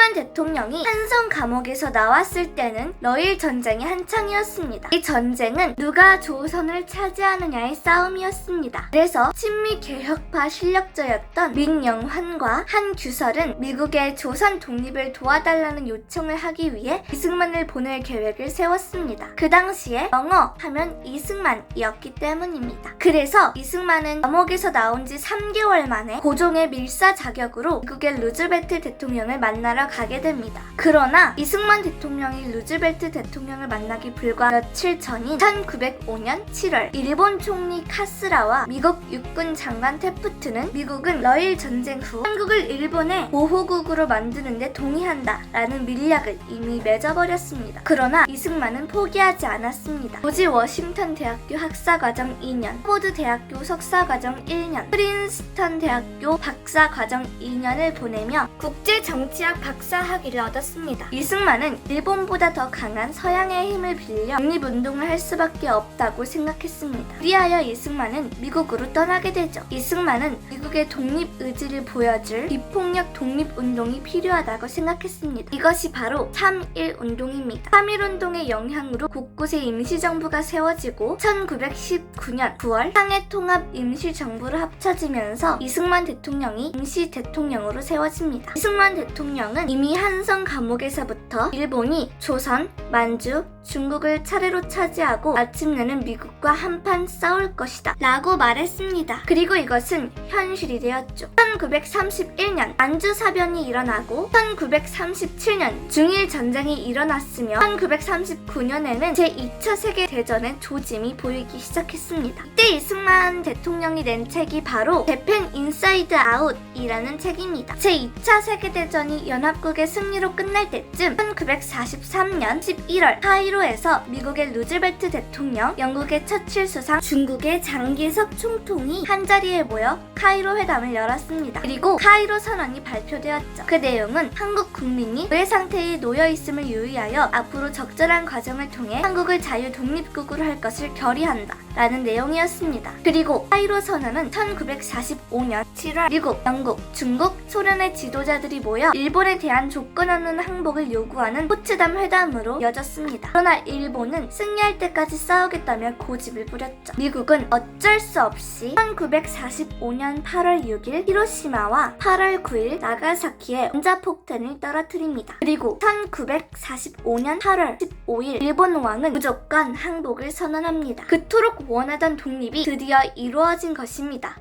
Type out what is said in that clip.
이승만 대통령이 한성 감옥에서 나왔을 때는 러일 전쟁이 한창이었습니다. 이 전쟁은 누가 조선을 차지하느냐의 싸움이었습니다. 그래서 친미 개혁파 실력자였던 민영환과 한규설은 미국의 조선 독립을 도와달라는 요청을 하기 위해 이승만을 보낼 계획을 세웠습니다. 그 당시에 영어 하면 이승만이었기 때문입니다. 그래서 이승만은 감옥에서 나온 지 3개월 만에 고종의 밀사 자격으로 미국의 루즈벨트 대통령을 만나러 가게 됩니다. 그러나 이승만 대통령이 루즈벨트 대통령을 만나기 불과 며칠 전인 1905년 7월 일본 총리 카스라와 미국 육군 장관 테프트는 미국은 러일 전쟁 후 한국을 일본의 보호국으로 만드는데 동의한다 라는 밀약을 이미 맺어버렸습니다. 그러나 이승만은 포기하지 않았습니다. 조지 워싱턴 대학교 학사과정 2년, 하버드 대학교 석사과정 1년, 프린스턴 대학교 박사과정 2년을 보내며 국제정치학 박사학위를 얻었습니다. 이승만은 일본보다 더 강한 서양의 힘을 빌려 독립운동을 할 수밖에 없다고 생각했습니다. 그리하여 이승만은 미국으로 떠나게 되죠. 이승만은 미국의 독립 의지를 보여줄 비폭력 독립운동이 필요하다고 생각했습니다. 이것이 바로 3.1운동입니다. 3.1운동의 영향으로 곳곳에 임시정부가 세워지고 1919년 9월 상해통합 임시정부로 합쳐지면서 이승만 대통령이 임시대통령으로 세워집니다. 이승만 대통령은 이미 한성 감옥에서부터 일본이 조선, 만주, 중국을 차례로 차지하고 마침내는 미국과 한판 싸울 것이다 라고 말했습니다. 그리고 이것은 현실이 되었죠. 1931년 만주사변이 일어나고 1937년 중일전쟁이 일어났으며 1939년에는 제2차 세계대전의 조짐이 보이기 시작했습니다. 이때 이승만 대통령이 낸 책이 바로 재팬 인사이드 아웃이라는 책입니다. 제2차 세계대전이 연합국의 승리로 끝날 때쯤 1943년 11월 카이로에서 미국의 루즈벨트 대통령, 영국의 처칠 수상, 중국의 장기석 총통이 한자리에 모여 카이로 회담을 열었습니다. 그리고 카이로 선언이 발표되었죠. 그 내용은 한국 국민이 노예 상태에 놓여 있음을 유의하여 앞으로 적절한 과정을 통해 한국을 자유 독립국으로 할 것을 결의한다 라는 내용이었습니다. 그리고 카이로 선언은 1945년 7월 미국, 영국, 중국, 소련의 지도자들이 모여 일본에 대한 조건 없는 항복을 요구하는 포츠담 회담으로 이어졌습니다. 그러나 일본은 승리할 때까지 싸우겠다며 고집을 부렸죠. 미국은 어쩔 수 없이 1945년 8월 6일 히로시마와 8월 9일 나가사키에 원자폭탄을 떨어뜨립니다. 그리고 1945년 8월 15일 일본 왕은 무조건 항복을 선언합니다. 그토록 원하던 독립이 드디어 이루어진 것입니다.